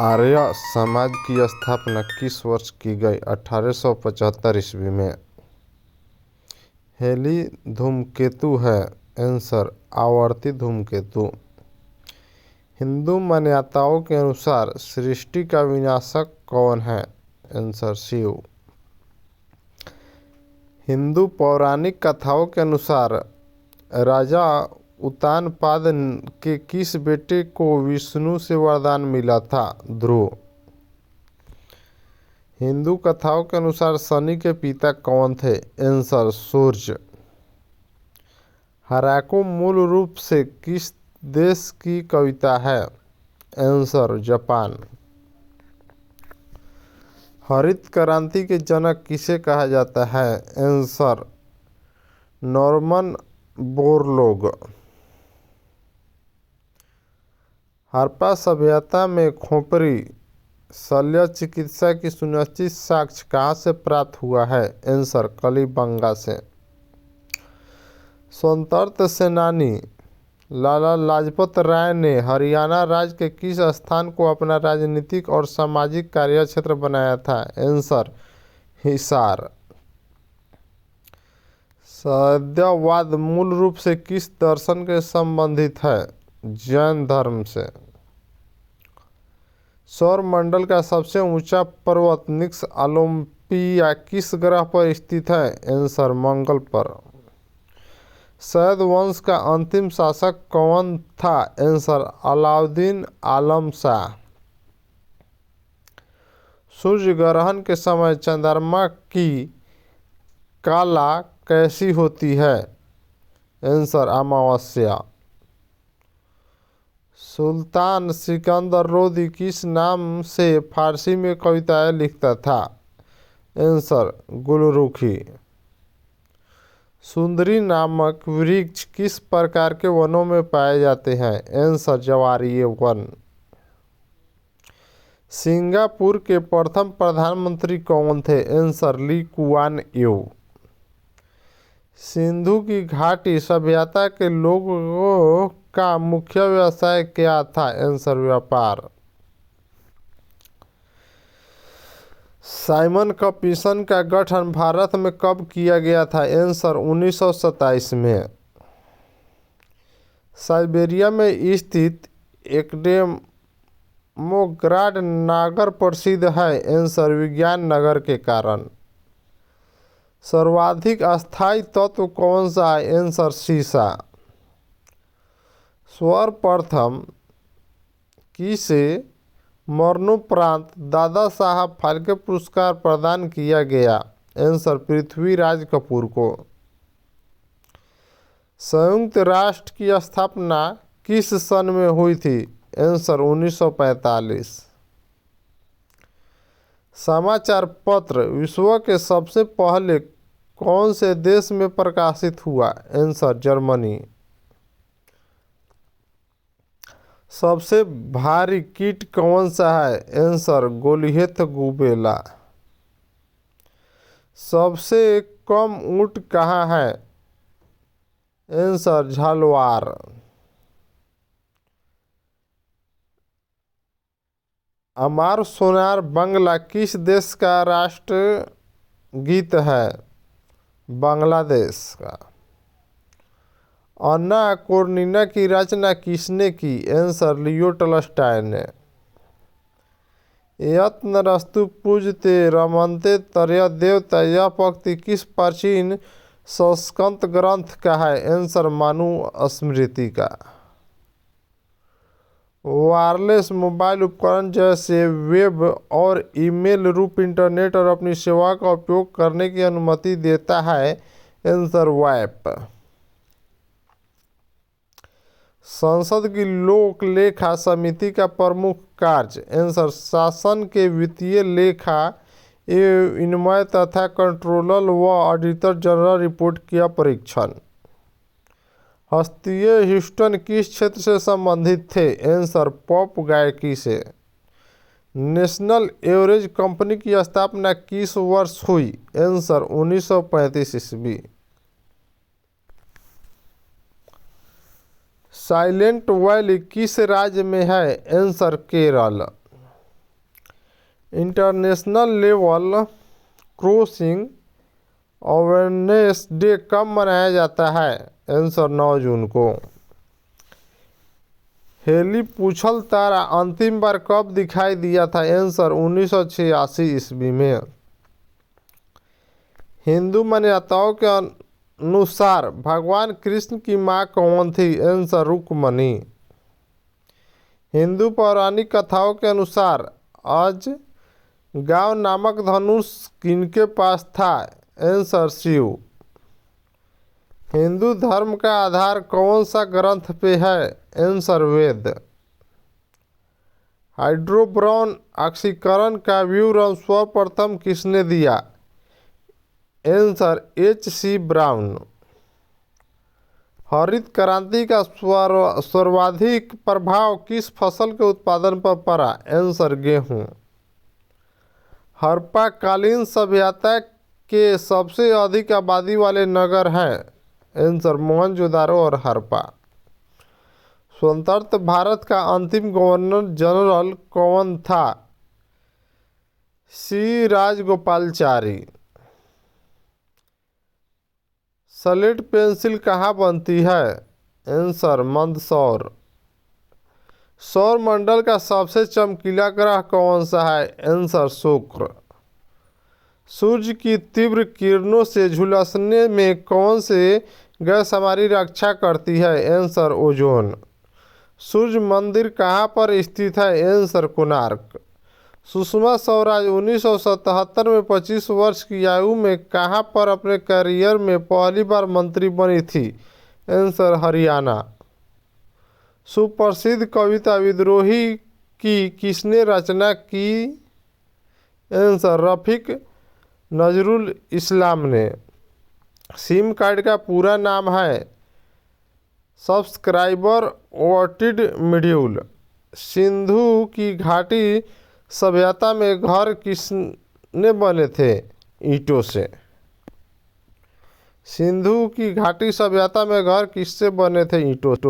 आर्य समाज की स्थापना किस वर्ष की गई? 1875 ईस्वी में। हेली धूमकेतु है? आंसर आवर्ती धूमकेतु। हिंदू मान्यताओं के अनुसार सृष्टि का विनाशक कौन है? आंसर शिव। हिंदू पौराणिक कथाओं के अनुसार राजा उत्तानपाद के किस बेटे को विष्णु से वरदान मिला था? ध्रुव। हिंदू कथाओं के अनुसार शनि के पिता कौन थे? आंसर सूर्य। हराको मूल रूप से किस देश की कविता है? Answer Japan. हरित क्रांति के जनक किसे कहा जाता है? Answer Norman Borlaug. हड़प्पा सभ्यता में खोपड़ी शल्य चिकित्सा की सुनिश्चित साक्ष्य कहाँ से प्राप्त हुआ है? आंसर कलिबंगा से। स्वतंत्रता सेनानी लाला लाजपत राय ने हरियाणा राज्य के किस स्थान को अपना राजनीतिक और सामाजिक कार्यक्षेत्र बनाया था? आंसर हिसार। साध्यवाद मूल रूप से किस दर्शन के संबंधित है? जैन धर्म से। सौर मंडल का सबसे ऊंचा पर्वत निक्स ओलंपिया किस ग्रह पर स्थित है? आंसर मंगल पर। सैद वंश का अंतिम शासक कौन था? आंसर अलाउद्दीन आलम शाह। सूर्य ग्रहण के समय चंद्रमा की काला कैसी होती है? आंसर अमावस्या। सुल्तान सिकंदर लोदी किस नाम से फारसी में कविताएं लिखता था? आंसर गुलरुखी। सुंदरी नामक वृक्ष किस प्रकार के वनों में पाए जाते हैं? आंसर ज्वारीय वन। सिंगापुर के प्रथम प्रधानमंत्री कौन थे? Answer Lee Kuan Yew. Sindhu की घाटी सभ्यता के लोगों का मुख्य व्यवसाय क्या था? आंसर व्यापार। साइमन कमीशन का गठन भारत में कब किया गया था? आंसर 1927 में। साइबेरिया में स्थित एकडेमोग्राड नगर प्रसिद्ध है? आंसर विज्ञान नगर के कारण। सर्वाधिक अस्थायी तत्व कौन सा है? आंसर सीसा। सर्वप्रथम किसे मरणोपरांत दादा साहब फाल्के पुरस्कार प्रदान किया गया? आंसर पृथ्वीराज कपूर को। संयुक्त राष्ट्र की स्थापना किस सन में हुई थी? आंसर 1945। समाचार पत्र विश्व के सबसे पहले कौन से देश में प्रकाशित हुआ? Answer Germany. सबसे भारी कीट कौन सा है? आंसर गोलियथ गुबेला। सबसे कम ऊंट कहाँ है? आंसर झालवाड़। अमार सोनार बांग्ला किस देश का राष्ट्र गीत है? बांग्लादेश का। अन्ना कारेनिना की रचना किसने की? आंसर लियो टॉल्स्टॉय ने। यत्नरस्तु पूजते रमन्ते तर्यदेवता यह पंक्ति किस प्राचीन संस्कृत ग्रंथ का है? आंसर मनुस्मृति का। वायरलेस मोबाइल उपकरण जैसे वेब और ईमेल रूप इंटरनेट और अपनी सेवा का उपयोग करने की अनुमति देता है? आंसर वैप। संसद की लोक लेखा समिति का प्रमुख कार्य? आंसर शासन के वित्तीय लेखा एवं विनिमय तथा कंट्रोलर व ऑडिटर जनरल रिपोर्ट का परीक्षण। हस्तीय ह्यूस्टन किस क्षेत्र से संबंधित थे? आंसर पॉप गायकी से। नेशनल एवरेज कंपनी की स्थापना किस वर्ष हुई? आंसर 1935 ईस्वी। साइलेंट वैली किस राज्य में है? Answer Kerala. International level crossing awareness day कब मनाया जाता है? आंसर 9 जून को। हेली पूछल तारा अंतिम बार कब दिखाई दिया था? आंसर 1986 ईस्वी में। हिंदू मान्यताओं के अनुसार भगवान कृष्ण की मां कौन थी? आंसर रुक्मणी। हिंदू पौराणिक कथाओं के अनुसार आज गांव नामक धनुष किनके पास था? आंसर शिव। हिंदू धर्म का आधार कौन सा ग्रंथ पे है? आंसर वेद। हाइड्रोब्रोन ऑक्सीकरण का विवरण सर्वप्रथम किसने दिया? Answer H.C. ब्राउन। हरित क्रांति का सर्वाधिक प्रभाव किस फसल के उत्पादन पर पड़ा? आंसर गेहूं। हड़प्पा कालीन सभ्यता के सबसे अधिक आबादी वाले नगर हैं? आंसर मोहनजोदारो और हड़प्पा। स्वतंत्र भारत का अंतिम गवर्नर जनरल कौन था? सी राजगोपालाचारी। स्लेट पेंसिल कहाँ बनती है? आंसर मंदसौर। सौर मंडल का सबसे चमकीला ग्रह कौन सा है? आंसर शुक्र। सूर्य की तीव्र किरणों से झुलसने में कौन से गैस हमारी रक्षा करती है? Answer ozone. सूर्य मंदिर कहाँ पर स्थित है? आंसर कोणार्क। सुषमा स्वराज 1977 में 25 वर्ष की आयु में कहाँ पर अपने करियर में पहली बार मंत्री बनी थी? आंसर हरियाणा। सुप्रसिद्ध कविता विद्रोही की किसने रचना की? आंसर रफीक नजरुल इस्लाम ने। सिम कार्ड का पूरा नाम है सब्सक्राइबर अवॉर्डेड मॉड्यूल। सिंधु की घाटी सभ्यता में घर किसने बने थे? ईंटों से। सिंधु की घाटी सभ्यता में घर किससे बने थे? ईंटों से।